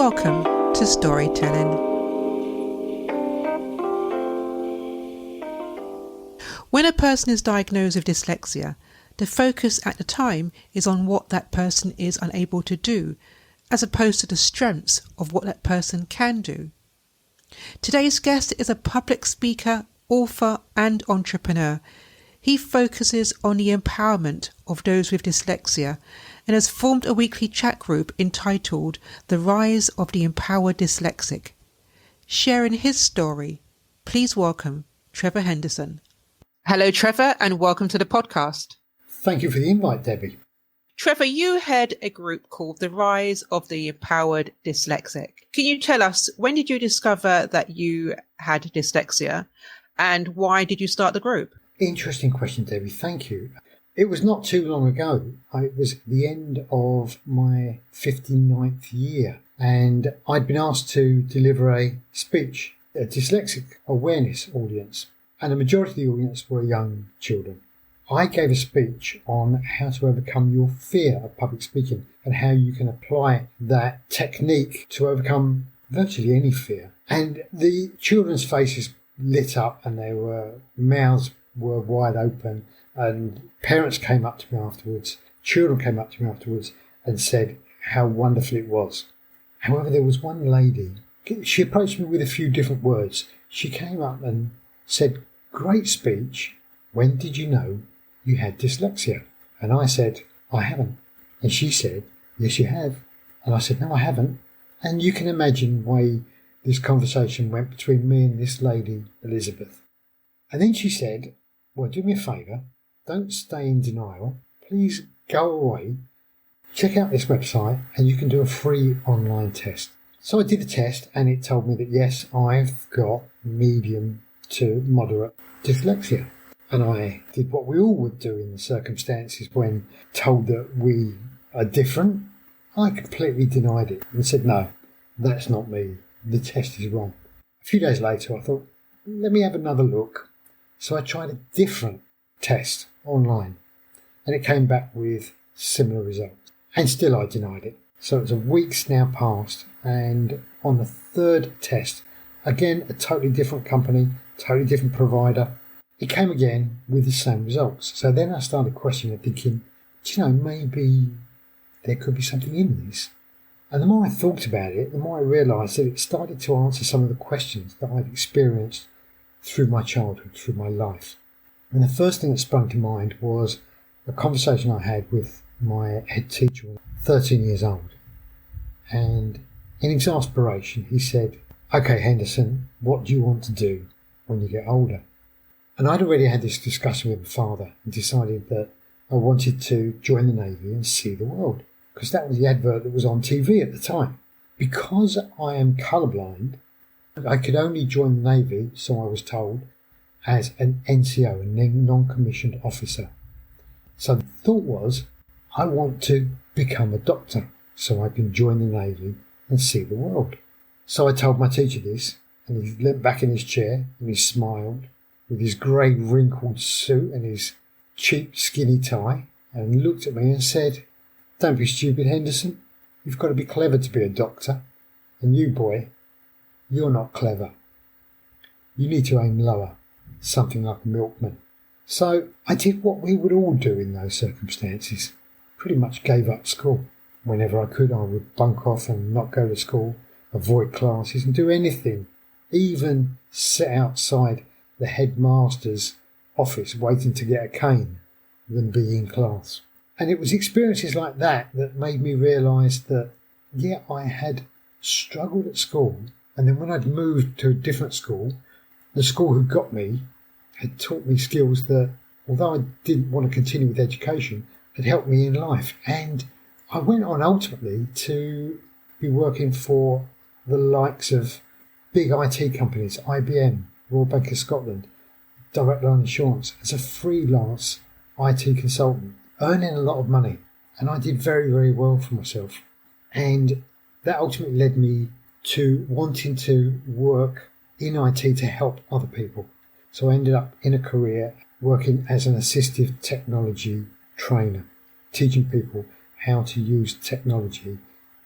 Welcome to Storytelling. When a person is diagnosed with dyslexia, the focus at the time is on what that person is unable to do, as opposed to the strengths of what that person can do. Today's guest is a public speaker, author and entrepreneur. He focuses on the empowerment of those with dyslexia and has formed a weekly chat group entitled The Rise of the Empowered Dyslexic. Sharing his story, please welcome Trevor Henderson. Hello, Trevor, and welcome to the podcast. Thank you for the invite, Debbie. Trevor, you head a group called The Rise of the Empowered Dyslexic. Can you tell us, when did you discover that you had dyslexia and why did you start the group? Interesting question, Debbie. Thank you. It was not too long ago. It was the end of my 59th year, and I'd been asked to deliver a speech, a dyslexic awareness audience, and the majority of the audience were young children. I gave a speech on how to overcome your fear of public speaking and how you can apply that technique to overcome virtually any fear. And the children's faces lit up and mouths were wide open, and parents came up to me afterwards, children came up to me afterwards and said how wonderful it was. However, there was one lady, she approached me with a few different words. She came up and said, "Great speech. When did you know you had dyslexia?" And I said, "I haven't." And she said, "Yes, you have." And I said, "No, I haven't." And you can imagine why this conversation went between me and this lady, Elizabeth. And then she said, "Well, do me a favour, don't stay in denial. Please go away, check out this website, and you can do a free online test." So I did the test, and it told me that yes, I've got medium to moderate dyslexia. And I did what we all would do in the circumstances when told that we are different. I completely denied it and said, "No, that's not me. The test is wrong." A few days later, I thought, let me have another look. So I tried a different test online, and it came back with similar results. And still I denied it. So it was a week's now passed, and on the third test, again, a totally different company, totally different provider, it came again with the same results. So then I started questioning, thinking, maybe there could be something in this. And the more I thought about it, the more I realised that it started to answer some of the questions that I've experienced through my childhood, through my life. And the first thing that sprung to mind was a conversation I had with my head teacher, 13 years old. And in exasperation, he said, "Okay, Henderson, what do you want to do when you get older?" And I'd already had this discussion with my father and decided that I wanted to join the Navy and see the world, because that was the advert that was on TV at the time. Because I am colourblind, I could only join the Navy, so I was told, as an NCO, a non-commissioned officer. So the thought was, I want to become a doctor so I can join the Navy and see the world. So I told my teacher this, and he leant back in his chair and he smiled with his grey wrinkled suit and his cheap skinny tie, and looked at me and said, "Don't be stupid, Henderson. You've got to be clever to be a doctor. And you, boy, you're not clever. You need to aim lower, something like a milkman." So I did what we would all do in those circumstances. Pretty much gave up school. Whenever I could, I would bunk off and not go to school, avoid classes and do anything, even sit outside the headmaster's office waiting to get a cane than be in class. And it was experiences like that that made me realise that, yeah, I had struggled at school. And then when I'd moved to a different school, the school who got me had taught me skills that, although I didn't want to continue with education, had helped me in life. And I went on ultimately to be working for the likes of big IT companies, IBM, Royal Bank of Scotland, Direct Line Insurance, as a freelance IT consultant, earning a lot of money. And I did very, very well for myself. And that ultimately led me to wanting to work in IT to help other people. So I ended up in a career working as an assistive technology trainer, teaching people how to use technology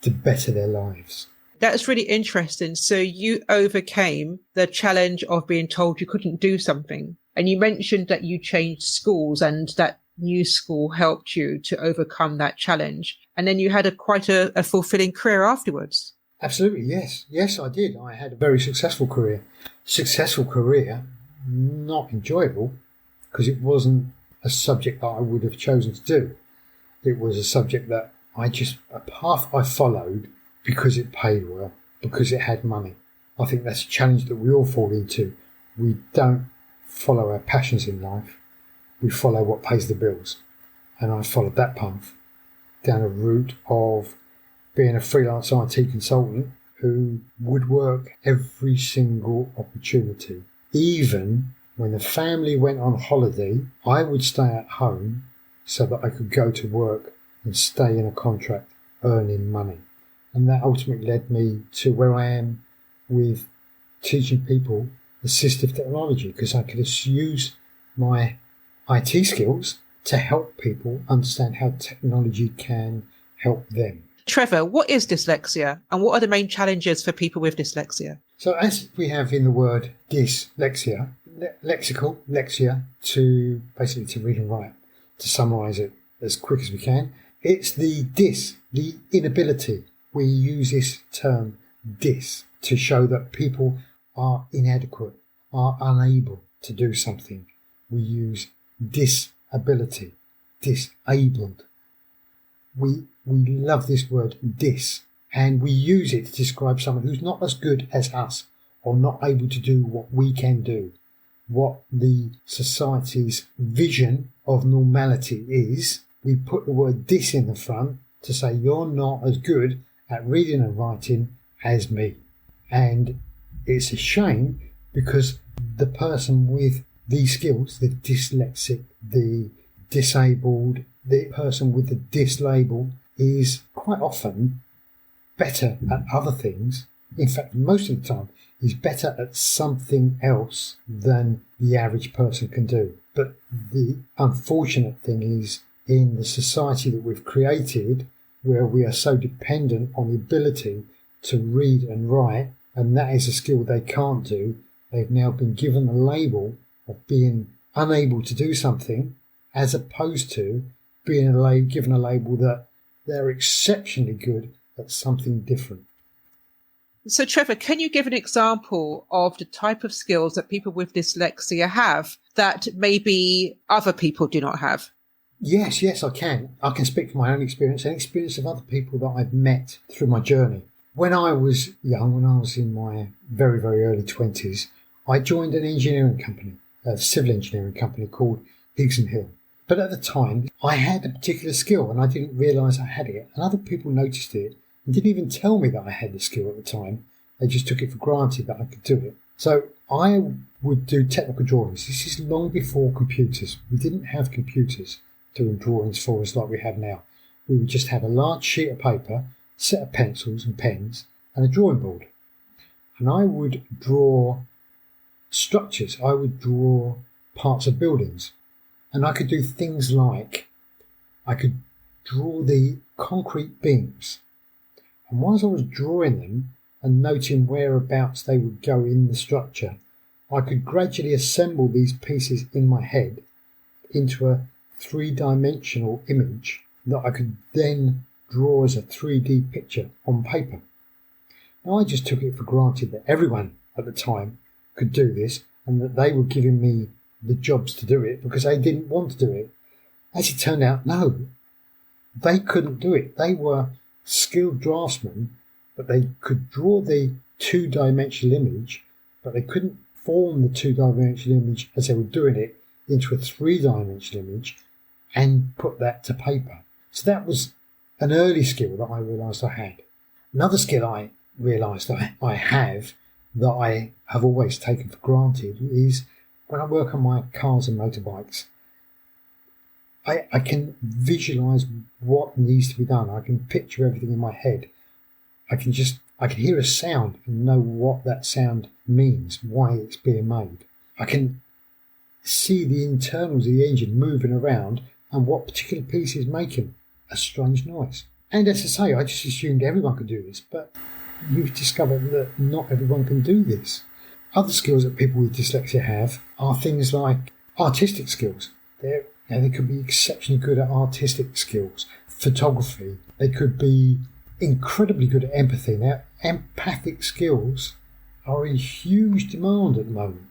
to better their lives. That's really interesting. So you overcame the challenge of being told you couldn't do something. And you mentioned that you changed schools and that new school helped you to overcome that challenge. And then you had quite a fulfilling career afterwards. Absolutely, yes. Yes, I did. I had a very successful career. Successful career, not enjoyable, because it wasn't a subject that I would have chosen to do. It was a subject that a path I followed because it paid well, because it had money. I think that's a challenge that we all fall into. We don't follow our passions in life. We follow what pays the bills. And I followed that path down a route of being a freelance IT consultant who would work every single opportunity. Even when the family went on holiday, I would stay at home so that I could go to work and stay in a contract earning money. And that ultimately led me to where I am with teaching people assistive technology, because I could use my IT skills to help people understand how technology can help them. Trevor, what is dyslexia and what are the main challenges for people with dyslexia? So as we have in the word dyslexia, lexical, lexia, to basically to read and write, to summarise it as quick as we can, it's the inability. We use this term dys to show that people are inadequate, are unable to do something. We use disability, disabled. We love this word dys, and we use it to describe someone who's not as good as us or not able to do what we can do, what the society's vision of normality is. We put the word dys in the front to say you're not as good at reading and writing as me. And it's a shame, because the person with these skills, the dyslexic, the disabled, the person with the dys label, is quite often better at other things. In fact, most of the time, is better at something else than the average person can do. But the unfortunate thing is, in the society that we've created, where we are so dependent on the ability to read and write, and that is a skill they can't do, they've now been given the label of being unable to do something, as opposed to being given a label that they're exceptionally good at something different. So, Trevor, can you give an example of the type of skills that people with dyslexia have that maybe other people do not have? Yes, I can. I can speak from my own experience and experience of other people that I've met through my journey. When I was young, when I was in my very, very early 20s, I joined an engineering company, a civil engineering company called Higgs and Hill. But at the time, I had a particular skill and I didn't realise I had it. And other people noticed it and didn't even tell me that I had the skill at the time. They just took it for granted that I could do it. So I would do technical drawings. This is long before computers. We didn't have computers doing drawings for us like we have now. We would just have a large sheet of paper, set of pencils and pens, and a drawing board. And I would draw structures. I would draw parts of buildings. And I could do things like I could draw the concrete beams. And whilst I was drawing them and noting whereabouts they would go in the structure, I could gradually assemble these pieces in my head into a three-dimensional image that I could then draw as a 3D picture on paper. Now, I just took it for granted that everyone at the time could do this and that they were giving me the jobs to do it because they didn't want to do it. As it turned out, no, they couldn't do it. They were skilled draftsmen, but they could draw the two-dimensional image, but they couldn't form the two-dimensional image as they were doing it into a three-dimensional image and put that to paper. So that was an early skill that I realised I had. Another skill I realised I have that I have always taken for granted is when I work on my cars and motorbikes, I can visualise what needs to be done. I can picture everything in my head. I can hear a sound and know what that sound means, why it's being made. I can see the internals of the engine moving around and what particular piece is making a strange noise. And as I say, I just assumed everyone could do this, but you've discovered that not everyone can do this. Other skills that people with dyslexia have are things like artistic skills. They could be exceptionally good at artistic skills, photography. They could be incredibly good at empathy. Now, empathic skills are in huge demand at the moment.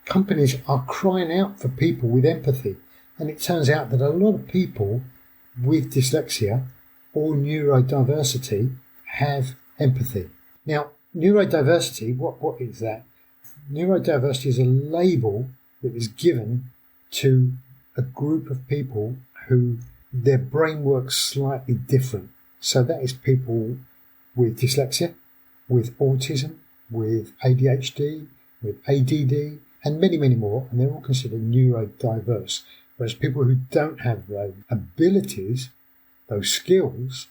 Companies are crying out for people with empathy, and it turns out that a lot of people with dyslexia or neurodiversity have empathy. Now, neurodiversity, what is that? Neurodiversity is a label that is given to a group of people who their brain works slightly different. So that is people with dyslexia, with autism, with ADHD, with ADD, and many, many more, and they're all considered neurodiverse. Whereas people who don't have those abilities, those skills,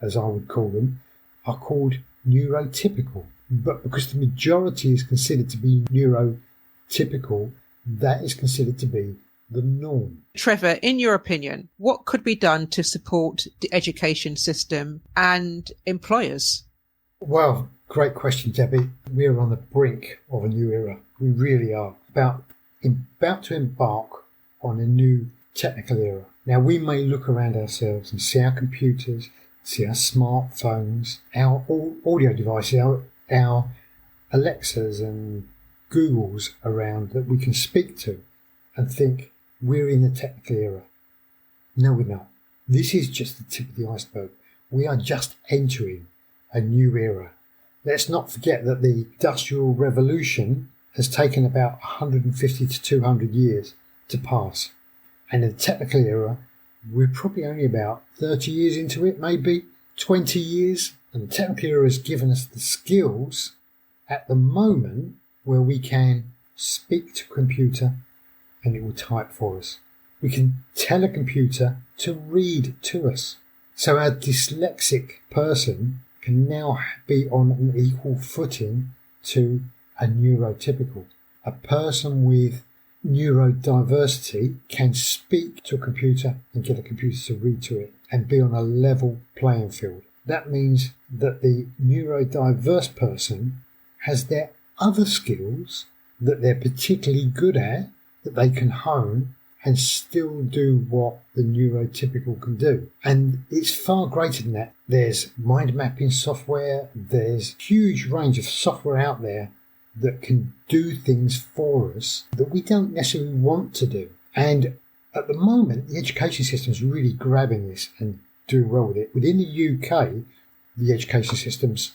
as I would call them, are called neurotypical. But because the majority is considered to be neurotypical, that is considered to be the norm. Trevor, in your opinion, what could be done to support the education system and employers? Well, great question, Debbie. We're on the brink of a new era. We really are about to embark on a new technical era. Now, we may look around ourselves and see our computers, see our smartphones, our audio devices, our Alexas and Googles around that we can speak to and think we're in the technical era. No, we're not. This is just the tip of the iceberg. We are just entering a new era. Let's not forget that the Industrial Revolution has taken about 150 to 200 years to pass. And in the technical era, we're probably only about 30 years into it, maybe 20 years. And the technical era has given us the skills at the moment where we can speak to a computer and it will type for us. We can tell a computer to read to us. So our dyslexic person can now be on an equal footing to a neurotypical. A person with neurodiversity can speak to a computer and get a computer to read to it and be on a level playing field. That means that the neurodiverse person has their other skills that they're particularly good at, that they can hone and still do what the neurotypical can do. And it's far greater than that. There's mind mapping software, there's a huge range of software out there that can do things for us that we don't necessarily want to do. And at the moment, the education system is really grabbing this and doing well with it. Within the UK, the education system's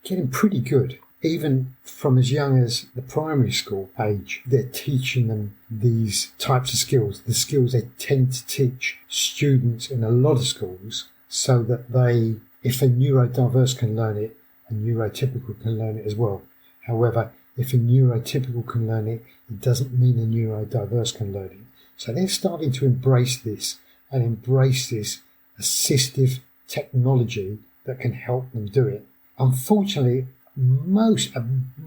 getting pretty good. Even from as young as the primary school age, they're teaching them these types of skills, the skills they tend to teach students in a lot of schools, so that they, if a neurodiverse can learn it, a neurotypical can learn it as well. However, if a neurotypical can learn it, it doesn't mean a neurodiverse can learn it. So they're starting to embrace this and embrace this assistive technology that can help them do it. Unfortunately, a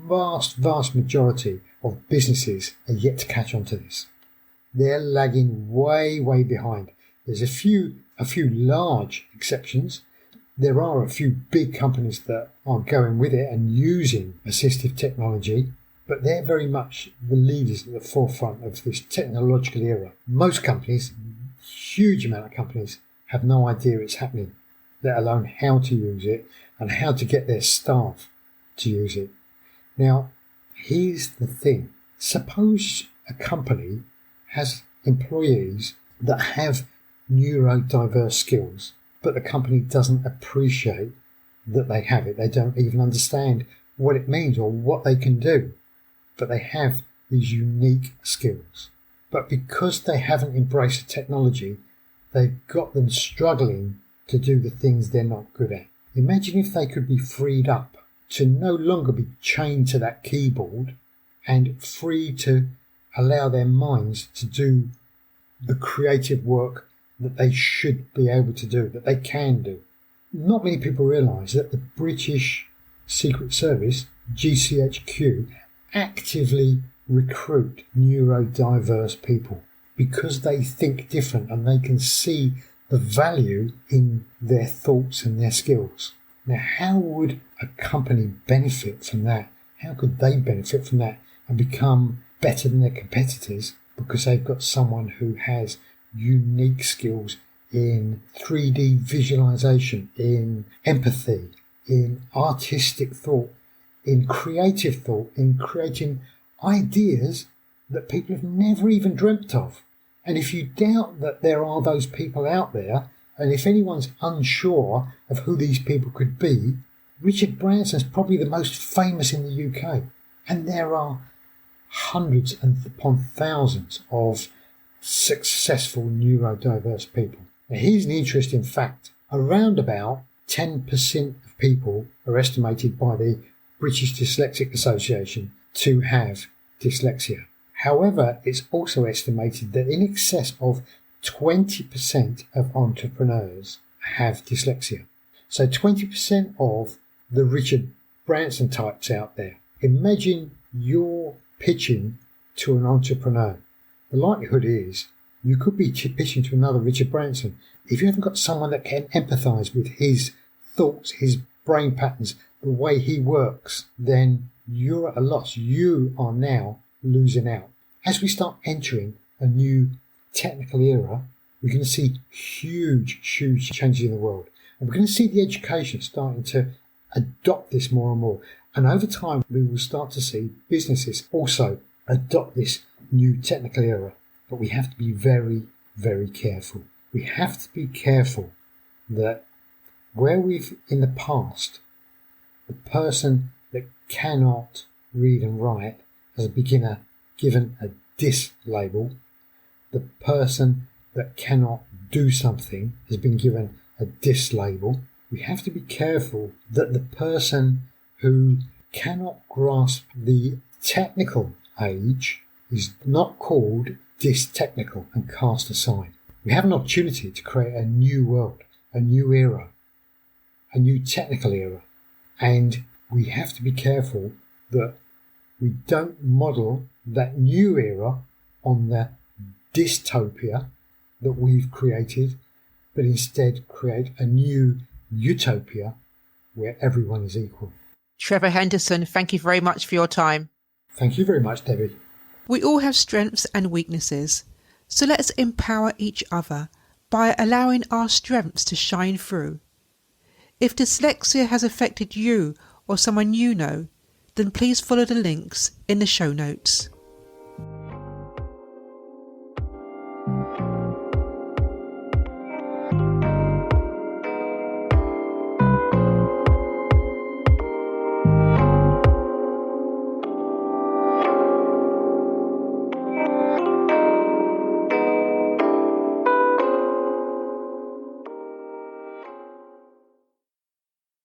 vast majority of businesses are yet to catch on to this. They're lagging way behind. There's a few large exceptions. There are a few big companies that are going with it and using assistive technology, but they're very much the leaders at the forefront of this technological era. Most companies, huge amount of companies, have no idea it's happening, let alone how to use it and how to get their staff to use it. Now, here's the thing. Suppose a company has employees that have neurodiverse skills, but the company doesn't appreciate that they have it. They don't even understand what it means or what they can do, but they have these unique skills. But because they haven't embraced the technology, they've got them struggling to do the things they're not good at. Imagine if they could be freed up to no longer be chained to that keyboard and free to allow their minds to do the creative work that they should be able to do, that they can do. Not many people realise that the British Secret Service, GCHQ, actively recruit neurodiverse people because they think different and they can see the value in their thoughts and their skills. Now, how would a company benefit from that? How could they benefit from that and become better than their competitors because they've got someone who has unique skills in 3D visualization, in empathy, in artistic thought, in creative thought, in creating ideas that people have never even dreamt of? And if you doubt that there are those people out there, and if anyone's unsure of who these people could be, Richard Branson's probably the most famous in the UK. And there are hundreds and upon thousands of successful neurodiverse people. Now, here's an interesting fact. Around about 10% of people are estimated by the British Dyslexic Association to have dyslexia. However, it's also estimated that in excess of 20% of entrepreneurs have dyslexia. So 20% of the Richard Branson types out there. Imagine you're pitching to an entrepreneur. The likelihood is you could be pitching to another Richard Branson. If you haven't got someone that can empathise with his thoughts, his brain patterns, the way he works, then you're at a loss. You are now losing out. As we start entering a new technical era, we're going to see huge changes in the world. And we're going to see the education starting to adopt this more and more. And over time, we will start to see businesses also adopt this new technical era. But we have to be very, very careful. We have to be careful that where we've, in the past, the person that cannot read and write as a beginner given a dys label, the person that cannot do something has been given a dys label. We have to be careful that the person who cannot grasp the technical age is not called dystechnical and cast aside. We have an opportunity to create a new world, a new era, a new technical era. And we have to be careful that we don't model that new era on the dystopia that we've created, but instead create a new utopia where everyone is equal. Trevor Henderson, thank you very much for your time. Thank you very much, Debbie. We all have strengths and weaknesses, so let's empower each other by allowing our strengths to shine through. If dyslexia has affected you or someone you know, then please follow the links in the show notes.